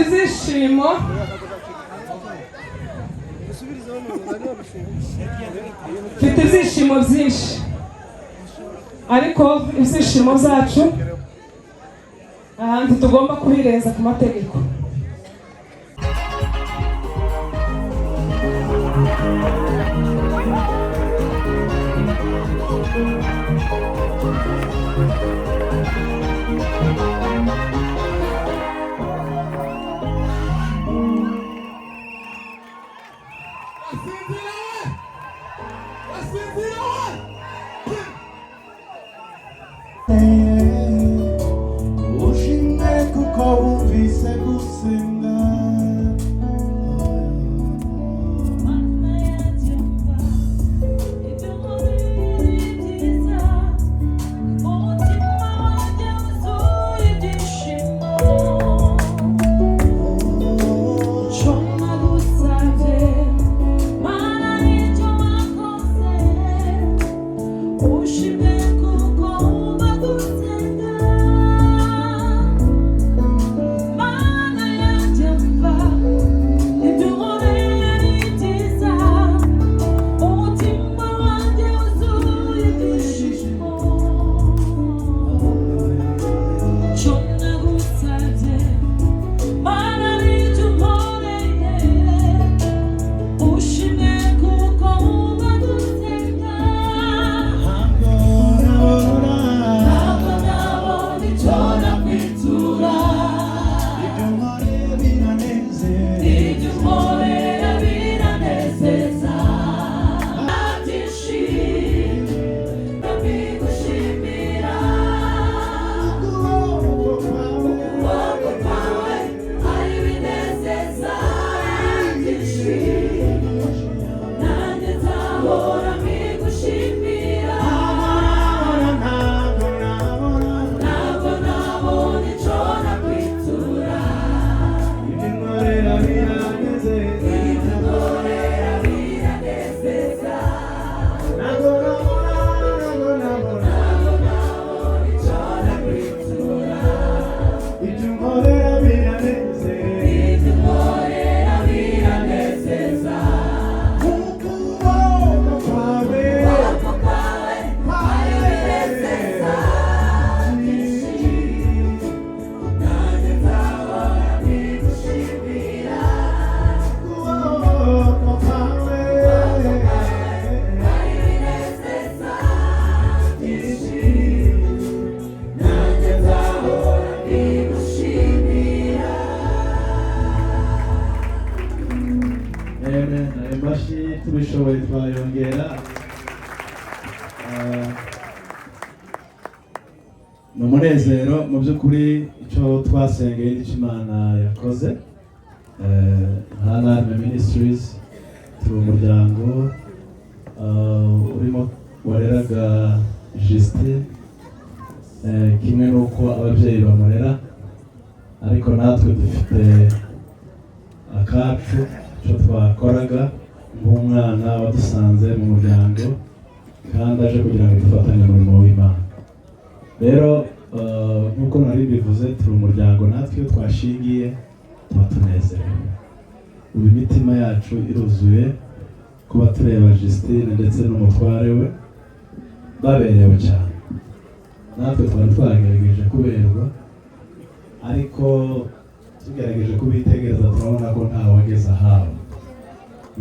izishimo mfite izishimo byinshi ariko ibyishimo byacu ntitugomba kubirenza ku mategeko. tubishoboye twayongera. Ni umunezero mu by'ukuri icyo twasengeye n'icyo Imana yakoze. Alarme Ministries turi umuryango urimo wareraga Justin kimwe n'uko ababyeyi bamurera, ariko natwe dufite akacu icyo twakoraga nk'umwana wadusanze mu muryango kandi aje kugira ngo dufatanye umurimo w'Imana. Rero nk'uko nari bivuze turi umuryango, natwe iyo twashingiye tuba tunezerewe, ubu imitima yacu iruzuye kuba tureba Justine ndetse n'umutware we baberewe cyane. Natwe twari twagerageje kuberwa, ariko tugerageje kubitegereza turabona ko nta wageze ahabo.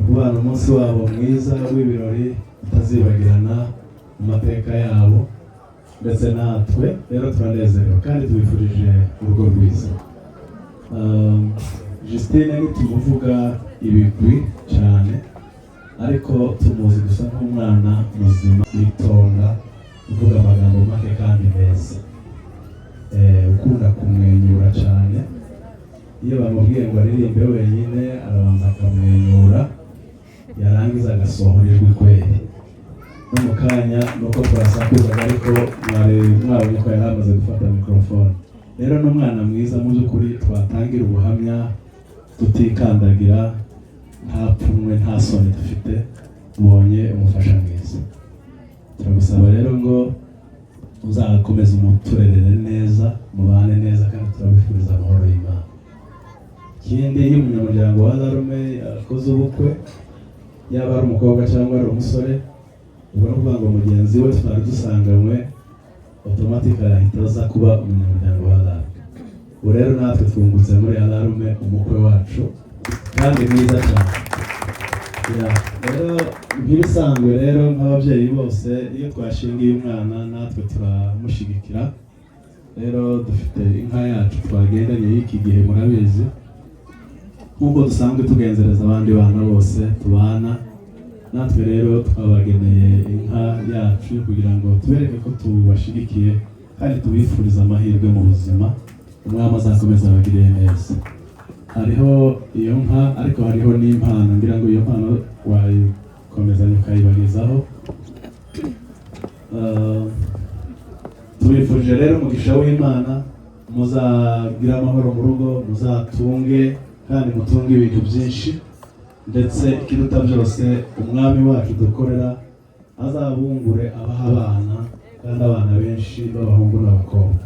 Kubana umunsi wabo mwiza w'ibirori utazibagirana mu mateka yabo ndetse natwe. Rero turanezerewe kandi tubifurije urugo rwiza. Justine ntitumuvuga ibigwi cyane, ariko tumuzi gusa nk'umwana muzima witonda, uvuga amagambo make kandi meza, ukunda kumwenyura cyane. Iyo bamubwiye ngo aririmbe wenyine arabanza akamwenyura, yarangiza agasohora ijwi kweli. No mu kanya nuko twasakuzaga, ariko mwabonye ko yari amaze gufata mikrofone. Rero ni umwana mwiza mu by'ukuri, twatangira ubuhamya tutikandagira, nta pfunwe nta soni dufite. Ubonye umufasha mwiza, turagusaba rero ngo uzakomeza umuturerere neza, mubane neza, kandi turabifuriza amahoro y'Imana. ikindi iyo umunyamuryango wa Larume akoze ubukwe yaba ari umukobwa cyangwa ari umusore ubwo no kuvuga ngo mugenzi we twari dusanganywe automatically ahita aza kuba umunyamuryango wa Larume. Ubu rero natwe twungutse muri Larume umukwe wacu kandi mwiza cyane. Rero nk'ibisanzwe rero nk'ababyeyi bose iyo twashingiye umwana natwe turamushyigikira. Rero dufite inka yacu twagendanye y'iki gihe murabizi, nk'uko dusanzwe tugenzereza abandi bana bose tubana, natwe rero twabageneye inka yacu kugira ngo tubereke ko tubashyigikiye kandi tubifuriza amahirwe mu buzima, umwami azakomeza abagiriye neza. Hariho iyo nka ariko hariho n'impano, ngira ngo iyo mpano wayikomezanya ukayibagezaho. Tubifurije rero umugisha w'Imana, muzagira amahoro mu rugo, muzatunge kandi mutunge ibintu byinshi, ndetse ikiruta byose umwami wacu dukorera azabungure abaha abana kandi abana benshi b'abahungu n'abakobwa.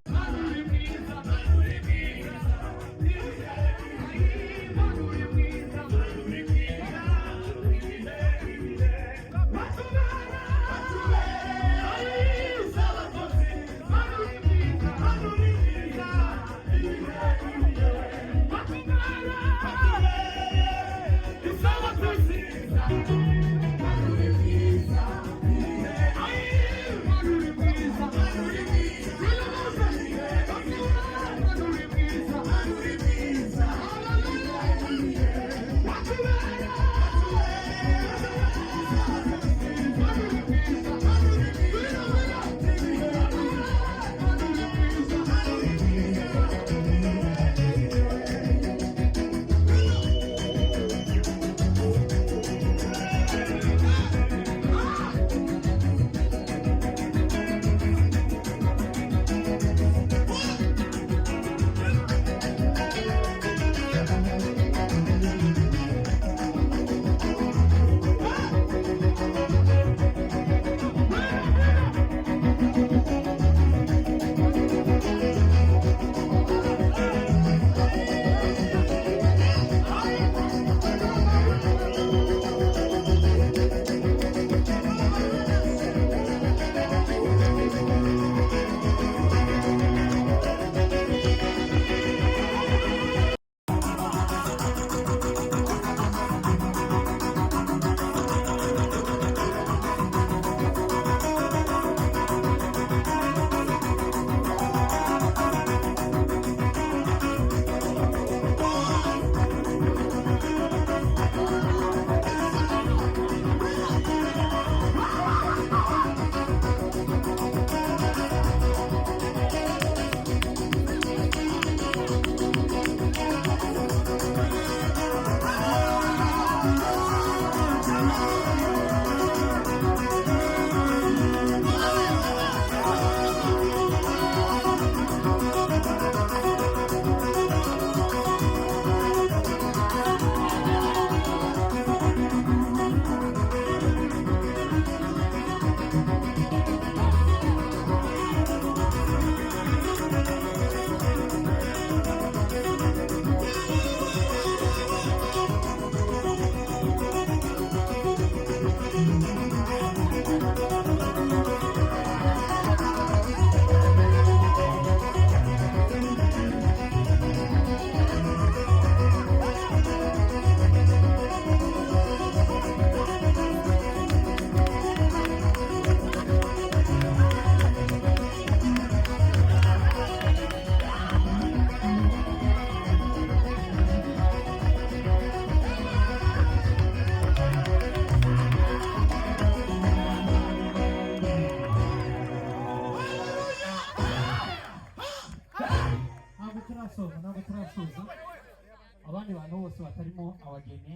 abandi bantu bose batarimo abageni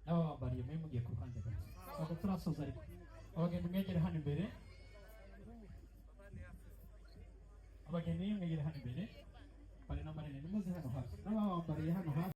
n'ababambariye mwe mugiye ku ruhande gato. Ntabwo turasoza ariko abageni mwegere hano imbere, abageni mwegere hano imbere, bari n'amarene nimuze hano hafi n'ababambariye hano hafi.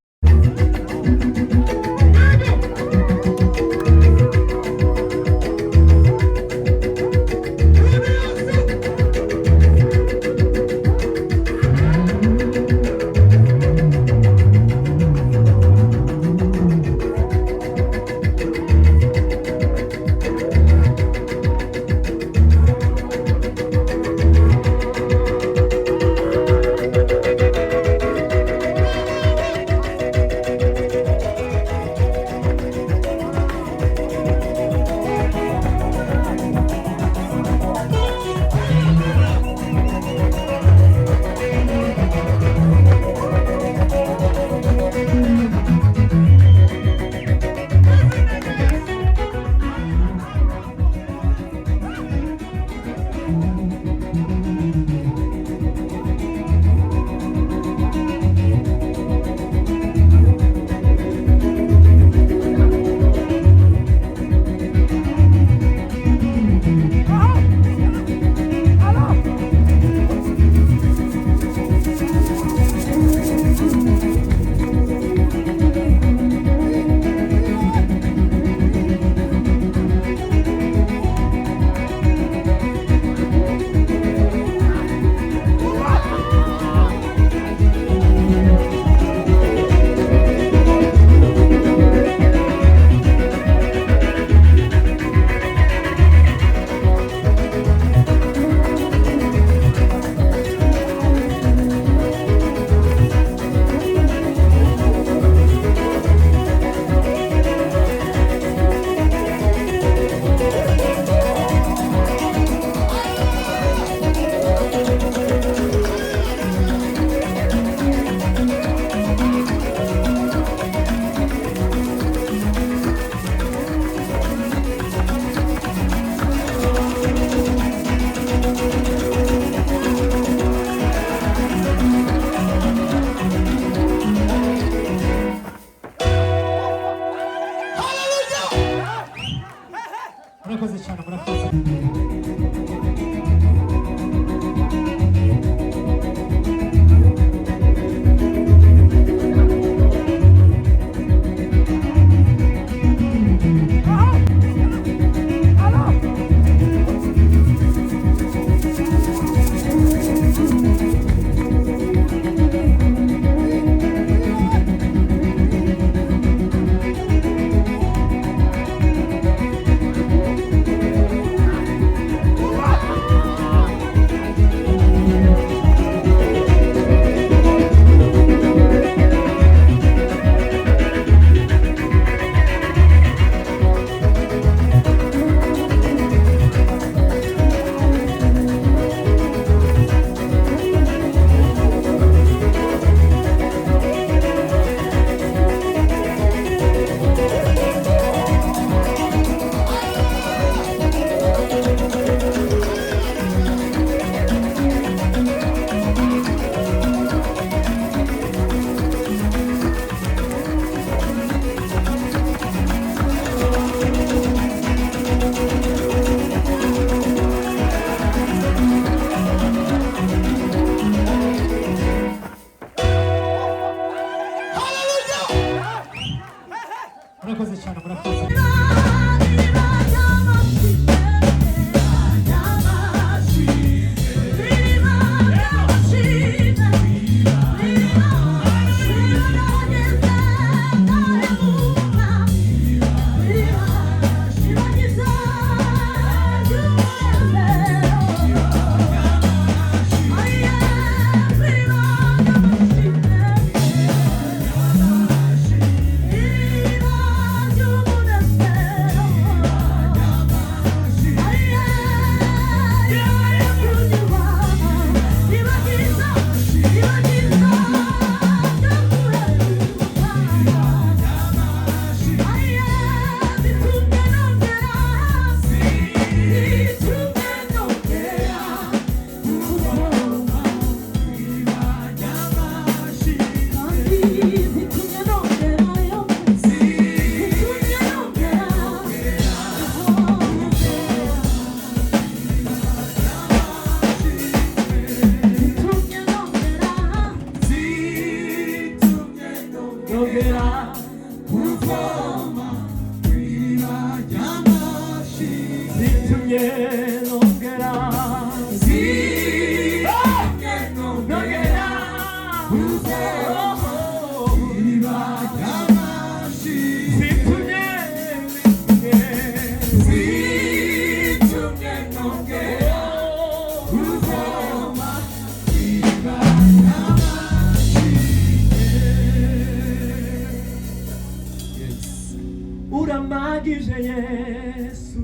birahagije Yesu.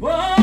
Oh